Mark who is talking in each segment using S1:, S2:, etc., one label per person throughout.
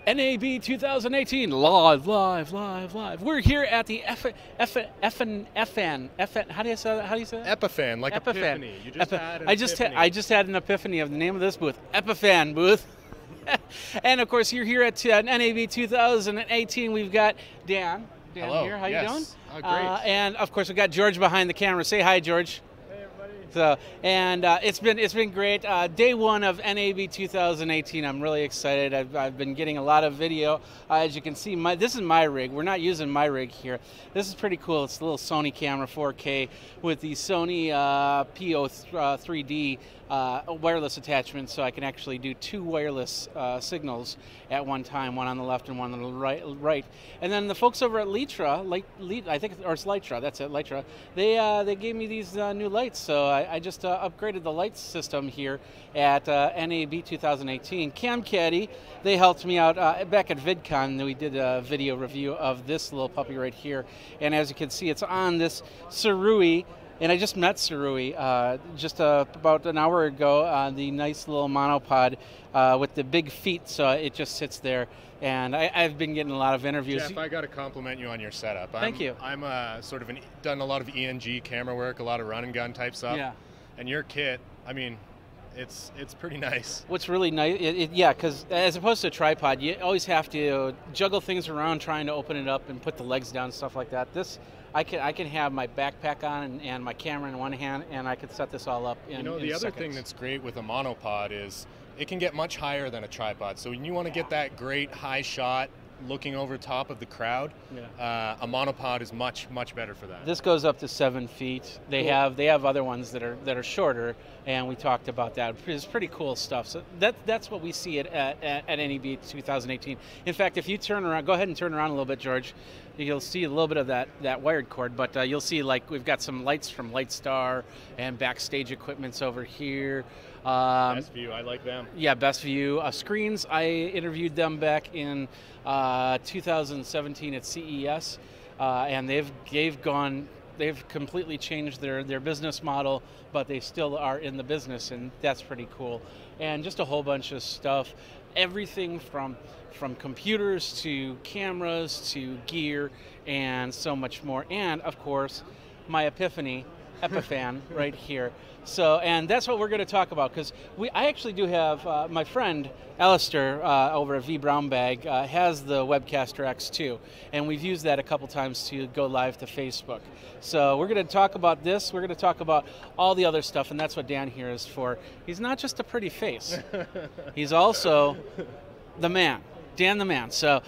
S1: NAB 2018, live. We're here at the Epiphan. How do you say that?
S2: Epiphan, like
S1: Epiphan.
S2: epiphany. You just had an
S1: I
S2: epiphany.
S1: just had an epiphany of the name of this booth, Epiphan booth. And of course, you're here at NAB 2018. We've got Dan.
S2: Hello.
S1: Here. How you
S2: yes.
S1: doing?
S2: Oh, great.
S1: And of course, we got George behind the camera. Say hi, George. So, and it's been great. Day one of NAB 2018. I'm really excited. I've been getting a lot of video. As you can see, this is my rig. We're not using my rig here. This is pretty cool. It's a little Sony camera, 4K, with the Sony PO3D wireless attachment, so I can actually do two wireless signals at one time, one on the left and one on the right. And then the folks over at Litra, I think, or it's Litra. That's it, Litra. They gave me these new lights, so I just upgraded the light system here at NAB 2018. CamCaddy, they helped me out back at VidCon. We did a video review of this little puppy right here, and as you can see, it's on this Surui. And I just met Surui just about an hour ago, the nice little monopod with the big feet, so it just sits there. And I've been getting a lot of interviews.
S2: Jeff, I got to compliment you on your setup.
S1: Thank you.
S2: I'm sort of done a lot of ENG camera work, a lot of run and gun type stuff.
S1: Yeah.
S2: And your kit, I mean, it's pretty nice.
S1: What's really nice, yeah, because as opposed to a tripod, you always have to juggle things around trying to open it up and put the legs down, stuff like that. This, I can have my backpack on and my camera in one hand, and I could set this all up in
S2: the other
S1: seconds.
S2: thing that's great with a monopod is it can get much higher than a tripod. So when you want to get that great high shot looking over top of the crowd, a monopod is much better for that.
S1: This goes up to 7 feet. They have other ones that are shorter, and we talked about that. It's pretty cool stuff. So that's what we see at NAB 2018. In fact, if you turn around, go ahead and turn around a little bit, George. You'll see a little bit of that wired cord, but you'll see, like, we've got some lights from Lightstar and backstage equipment's over here.
S2: Best View, I like them.
S1: Yeah, Best View. Screens, I interviewed them back in 2017 at CES, and they've completely changed their business model, but they still are in the business, and that's pretty cool. And just a whole bunch of stuff, everything from computers to cameras to gear and so much more. And of course, my epiphany, Epiphan, right here. So, and that's what we're going to talk about, because I actually do have my friend Alistair over at V Brown Bag has the Webcaster X2, and we've used that a couple times to go live to Facebook. So we're going to talk about this. We're going to talk about all the other stuff, and that's what Dan here is for. He's not just a pretty face; he's also the man, Dan the man. So.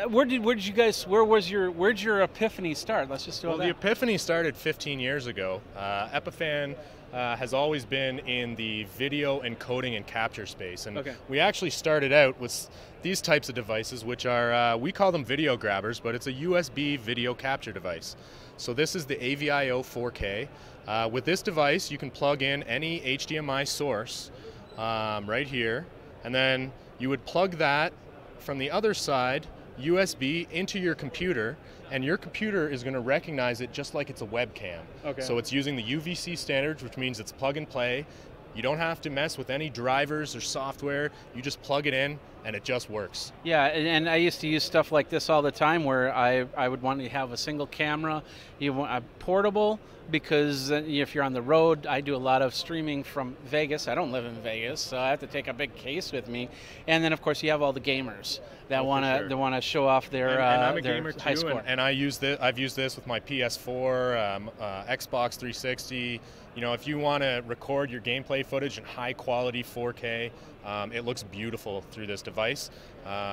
S1: Where'd your epiphany start? Let's just do all that.
S2: The epiphany started 15 years ago. Epiphan has always been in the video encoding and capture space, and we actually started out with these types of devices, which are we call them video grabbers, but it's a USB video capture device. So this is the Avio 4K. With this device, you can plug in any HDMI source right here, and then you would plug that from the other side USB into your computer, and your computer is going to recognize it just like it's a webcam. So it's using the UVC standards, which means it's plug and play. You don't have to mess with any drivers or software. You just plug it in and it just works.
S1: Yeah, and I used to use stuff like this all the time, where I would want to have a single camera. You want a portable, because if you're on the road, I do a lot of streaming from Vegas. I don't live in Vegas, so I have to take a big case with me. And then of course you have all the gamers that want to show off their
S2: and I'm a gamer
S1: high
S2: too,
S1: score.
S2: and I've used this with my PS4, Xbox 360. You know, if you want to record your gameplay footage in high quality 4K, it looks beautiful through this device.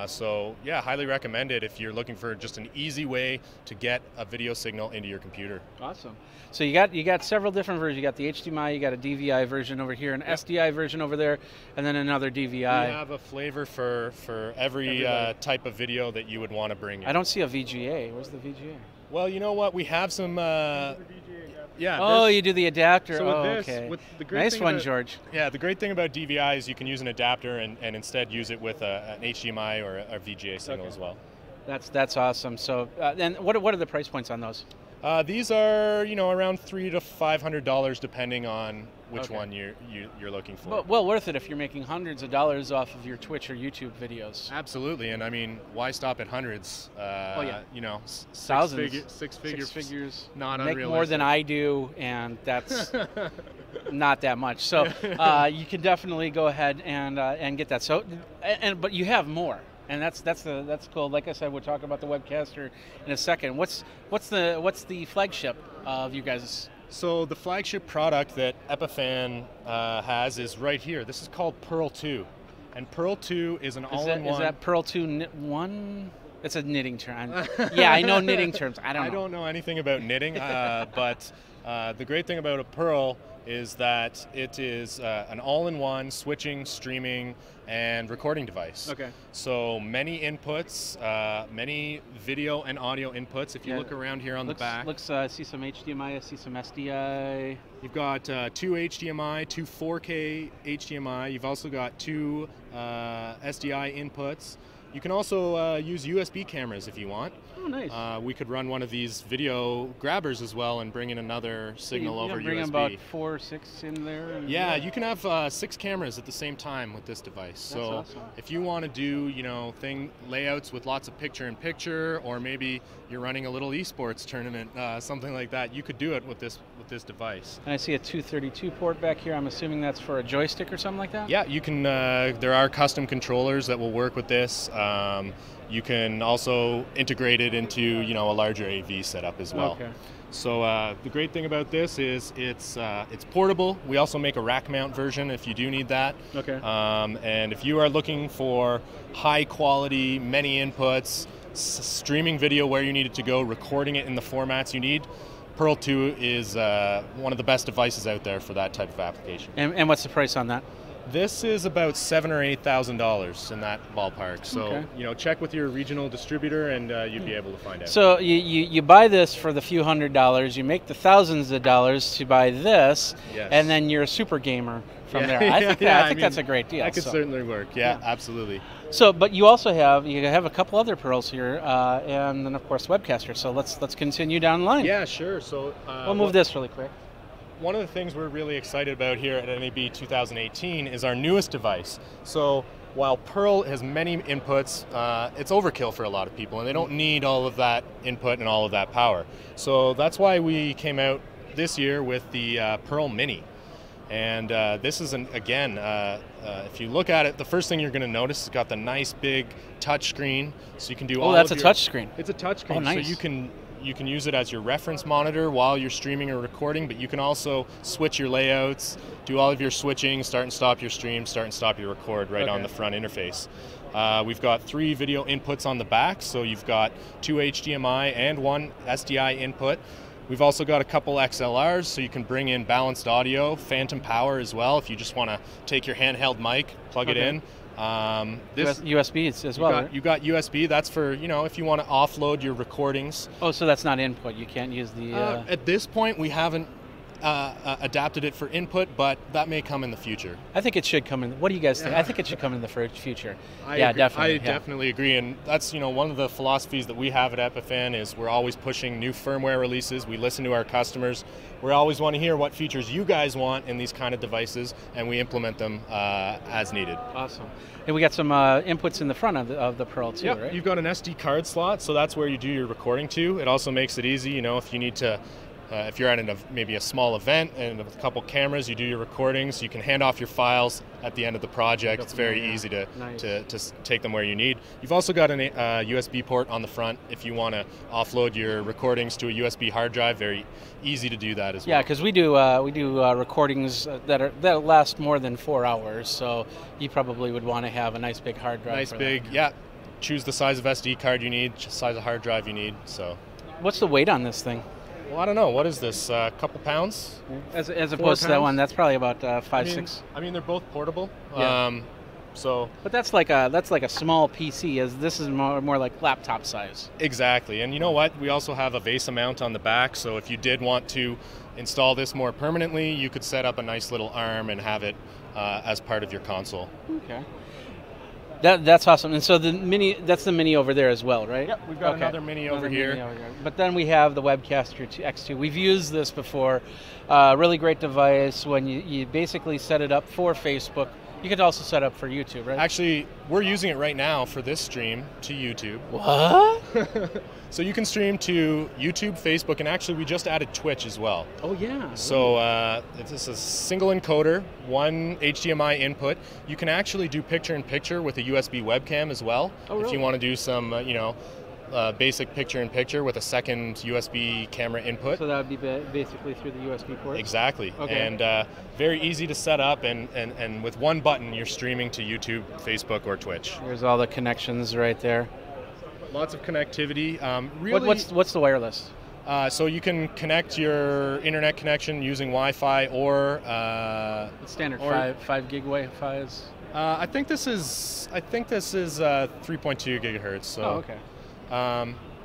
S2: So yeah, highly recommend it if you're looking for just an easy way to get a video signal into your computer.
S1: Awesome. So you got several different versions. You got the HDMI, you got a DVI version over here, an SDI version over there, and then another DVI.
S2: We have a flavor for every type of video that you would want to bring in.
S1: I don't see a VGA. Where's the VGA?
S2: Well, you know what? We have some. Yeah.
S1: Oh, you do the adapter.
S2: So with
S1: okay.
S2: With the great
S1: nice one, George.
S2: Yeah, the great thing about DVI is you can use an adapter and instead use it with an HDMI or a VGA signal as well.
S1: That's awesome. So, then what are the price points on those?
S2: These are, around $300 to $500 depending on which one you're looking for.
S1: But well worth it if you're making hundreds of dollars off of your Twitch or YouTube videos.
S2: Absolutely, and I mean, why stop at hundreds? You know,
S1: thousands,
S2: six figures, not
S1: make
S2: unrealistic.
S1: more than I do, and that's not that much. So you can definitely go ahead and get that. So, but you have more. And that's cool. Like I said, we'll talk about the Webcaster in a second. What's the flagship of you guys'?
S2: So the flagship product that Epiphan has is right here. This is called Pearl 2, and Pearl 2 is an all-in-one.
S1: Is that Pearl 2 knit 1? It's a knitting term. Yeah, I know knitting terms. I don't know
S2: anything about knitting, but the great thing about a Pearl is that it is an all-in-one switching, streaming, and recording device.
S1: Okay.
S2: So many inputs, many video and audio inputs. If you look around here on the back.
S1: I see some HDMI, I see some SDI.
S2: You've got 2 HDMI, 2 4K HDMI. You've also got 2 SDI inputs. You can also use USB cameras if you want.
S1: Oh, nice.
S2: We could run one of these video grabbers as well and bring in another signal over
S1: bring
S2: USB.
S1: About 4 or 6 in there.
S2: Yeah, you can have 6 cameras at the same time with this device.
S1: That's
S2: so
S1: awesome.
S2: If you want to do, layouts with lots of picture-in-picture, or maybe you're running a little esports tournament, something like that, you could do it with this device.
S1: And I see a 232 port back here. I'm assuming that's for a joystick or something like that?
S2: Yeah, you can. There are custom controllers that will work with this. You can also integrate it into a larger AV setup as well.
S1: Okay.
S2: So the great thing about this is it's portable. We also make a rack mount version if you do need that.
S1: Okay.
S2: And if you are looking for high quality, many inputs, streaming video where you need it to go, recording it in the formats you need, Pearl 2 is one of the best devices out there for that type of application.
S1: And what's the price on that?
S2: This is about $7,000 or $8,000 in that ballpark. So
S1: okay.
S2: Check with your regional distributor, and you'd be able to find out.
S1: So you buy this for the few $100s. You make the thousands of dollars to buy this,
S2: yes.
S1: And then you're a super gamer from there. I think that's a great deal.
S2: That could certainly work. Yeah, absolutely.
S1: So, but you also have a couple other Pearls here, and then of course Webcaster. So let's continue down the line.
S2: Yeah, sure. So
S1: we'll move this really quick.
S2: One of the things we're really excited about here at NAB 2018 is our newest device. So while Pearl has many inputs, it's overkill for a lot of people, and they don't need all of that input and all of that power. So that's why we came out this year with the Pearl Mini. And this is, if you look at it, the first thing you're going to notice is it's got the nice big touch screen, so you can do all
S1: that's a touch screen.
S2: It's a touch screen,
S1: oh, nice.
S2: So you can use it as your reference monitor while you're streaming or recording, but you can also switch your layouts, do all of your switching, start and stop your stream, start and stop your record right on the front interface. We've got 3 video inputs on the back, so you've got 2 HDMI and 1 SDI input. We've also got a couple XLRs, so you can bring in balanced audio, phantom power as well, if you just want to take your handheld mic, plug it in.
S1: This USB as well.
S2: You got USB. That's for if you want to offload your recordings.
S1: Oh, so that's not input. You can't use the.
S2: At this point, we haven't adapted it for input, but that may come in the future.
S1: I think it should come in. What do you guys think? I think it should come in the future.
S2: I definitely agree, and that's one of the philosophies that we have at Epiphan is we're always pushing new firmware releases. We listen to our customers. We always want to hear what features you guys want in these kind of devices, and we implement them as needed.
S1: Awesome. And we got some inputs in the front of the Pearl too, right?
S2: You've got an SD card slot, so that's where you do your recording to. It also makes it easy, if you need to. If you're at maybe a small event and a couple cameras, you do your recordings. You can hand off your files at the end of the project. It's very easy to take them where you need. You've also got a USB port on the front if you want to offload your recordings to a USB hard drive. Very easy to do that as well.
S1: Yeah, because we do recordings that last more than 4 hours. So you probably would want to have a nice big hard drive.
S2: Nice big, yeah. Choose the size of SD card you need, size of hard drive you need. So.
S1: What's the weight on this thing?
S2: Well, I don't know. What is this? A couple pounds?
S1: As opposed to that one, that's probably about 5-6.
S2: I mean, they're both portable.
S1: Yeah. But that's like a small PC. As this is more like laptop size.
S2: Exactly. And you know what? We also have a VESA mount on the back. So if you did want to install this more permanently, you could set up a nice little arm and have it as part of your console.
S1: Okay. That's awesome. And so the mini, that's the mini over there as well, right?
S2: Yep, we've got another mini over here.
S1: But then we have the Webcaster X2. We've used this before. Really great device when you basically set it up for Facebook. You could also set up for YouTube, right?
S2: Actually, we're using it right now for this stream to YouTube.
S1: What?
S2: So you can stream to YouTube, Facebook, and actually we just added Twitch as well.
S1: Oh yeah.
S2: So it's a single encoder, one HDMI input. You can actually do picture-in-picture with a USB webcam as well.
S1: Oh, really?
S2: If you want to do some, basic picture-in-picture with a second USB camera input.
S1: So that would be basically through the USB port?
S2: Exactly. Okay. And very easy to set up, and with one button you're streaming to YouTube, Facebook, or Twitch.
S1: There's all the connections right there.
S2: Lots of connectivity. Really,
S1: what's the wireless?
S2: So you can connect your internet connection using Wi-Fi or
S1: standard 5 gig Wi-Fi's.
S2: I think this is 3.2 gigahertz. So.
S1: Oh, okay.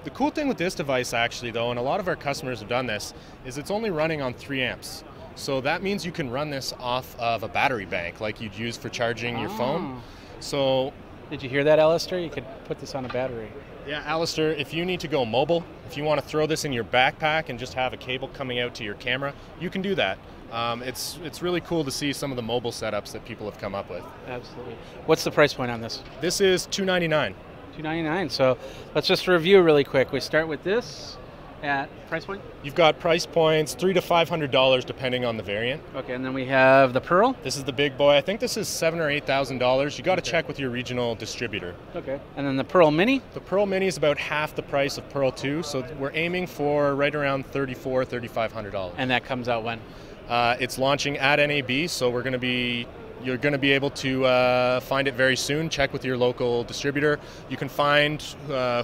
S2: The cool thing with this device, actually, though, and a lot of our customers have done this, is it's only running on 3 amps. So that means you can run this off of a battery bank, like you'd use for charging your phone. So.
S1: Did you hear that, Alistair? You could put this on a battery.
S2: Yeah, Alistair, if you need to go mobile, if you want to throw this in your backpack and just have a cable coming out to your camera, you can do that. It's really cool to see some of the mobile setups that people have come up with.
S1: Absolutely. What's the price point on this?
S2: This is $299.
S1: $299. So let's just review really quick. We start with this at price point?
S2: You've got price points $300 to $500 depending on the variant.
S1: Okay, and then we have the Pearl.
S2: This is the big boy. I think this is $7,000 or $8,000. You got to check with your regional distributor.
S1: Okay. And then the Pearl Mini?
S2: The Pearl Mini is about half the price of Pearl 2, so we're aiming for right around $3,400, $3,500.
S1: And that comes out when?
S2: It's launching at NAB, so you're going to be able to find it very soon. Check with your local distributor. You can find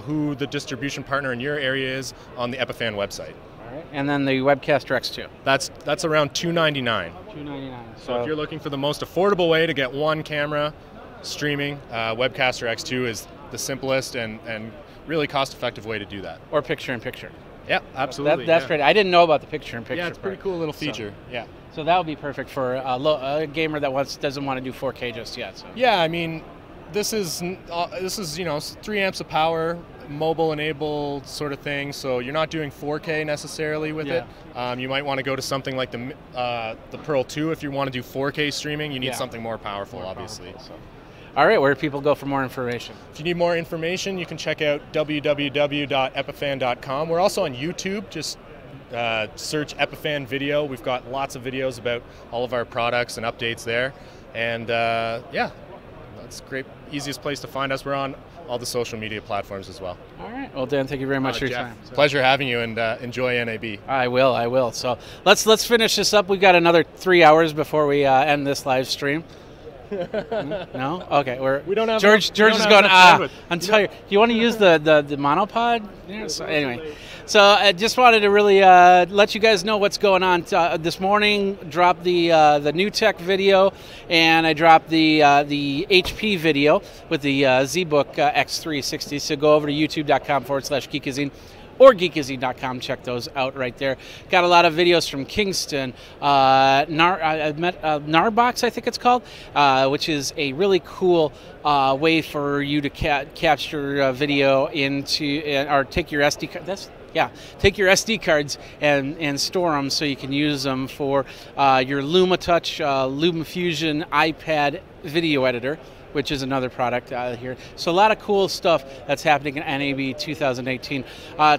S2: who the distribution partner in your area is on the Epiphan website.
S1: All right. And then the Webcaster X2.
S2: That's around $299.
S1: $299.
S2: So if you're looking for the most affordable way to get one camera streaming, Webcaster X2 is the simplest and really cost-effective way to do that.
S1: Or picture-in-picture.
S2: Yeah, absolutely.
S1: That's great. I didn't know about the picture-in-picture.
S2: Yeah, it's a pretty cool little feature.
S1: So that would be perfect for a gamer that doesn't want to do 4K just yet. So.
S2: Yeah, I mean, this is 3 amps of power, mobile-enabled sort of thing. So you're not doing 4K necessarily with it. You might want to go to something like the Pearl 2 if you want to do 4K streaming. You need something more powerful, obviously.
S1: All right, where do people go for more information?
S2: If you need more information, you can check out www.epiphan.com. We're also on YouTube. Just search Epiphan Video. We've got lots of videos about all of our products and updates there. And yeah, that's great. Easiest place to find us. We're on all the social media platforms as well.
S1: All right. Well, Dan, thank you very much for your time.
S2: Pleasure having you, and enjoy NAB.
S1: I will. So let's finish this up. We've got another 3 hours before we end this live stream. No? Okay.
S2: We don't have
S1: George is going, I'm tired. Do you want to use the monopod? Yeah, so anyway. So I just wanted to really let you guys know what's going on. This morning, dropped the new tech video, and I dropped the HP video with the ZBook X360. So go over to youtube.com/Geekazine. Or geekazine.com, check those out right there. Got a lot of videos from Kingston, Narbox, I think it's called, which is a really cool way for you to capture video into, or take your SD card. Take your SD cards and store them so you can use them for your LumaTouch, LumaFusion iPad video editor, which is another product here. So a lot of cool stuff that's happening in NAB 2018.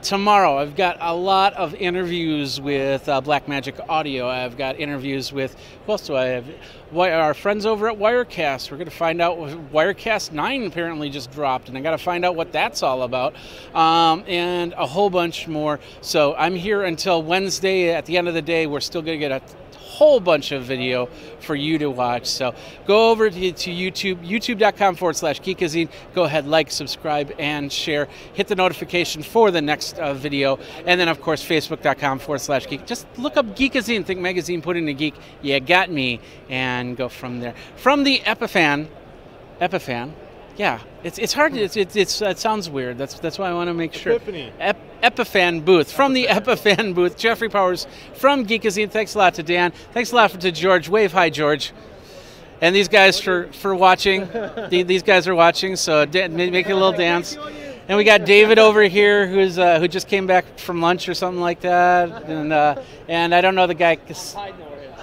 S1: Tomorrow, I've got a lot of interviews with Blackmagic Audio. I've got interviews with, who else do I have? Our friends over at Wirecast. We're going to find out, Wirecast 9 apparently just dropped, and I got to find out what that's all about, and a whole bunch more. So I'm here until Wednesday. At the end of the day, we're still going to get a whole bunch of video for you to watch. So go over to YouTube, youtube.com/Geekazine. Go ahead, like, subscribe, and share. Hit the notification for the next video. And then, of course, facebook.com/Geek. Just look up Geekazine, think magazine, put in a geek. You got me. And go from there. From the Epiphan. Yeah, it's hard. It sounds weird. That's why I want to make sure.
S2: Epiphany.
S1: Epiphan booth. From the Epiphan booth, Jeffrey Powers from Geekazine. Thanks a lot to Dan. Thanks a lot to George. Wave hi, George. And these guys for watching. These guys are watching, so make a little dance. And we got David over here, who just came back from lunch or something like that. And I don't know the guy.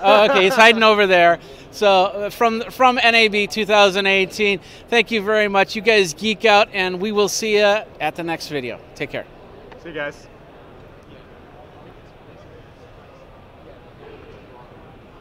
S1: Oh, okay, he's hiding over there. So from NAB 2018, thank you very much. You guys geek out, and we will see you at the next video. Take care.
S2: See you guys.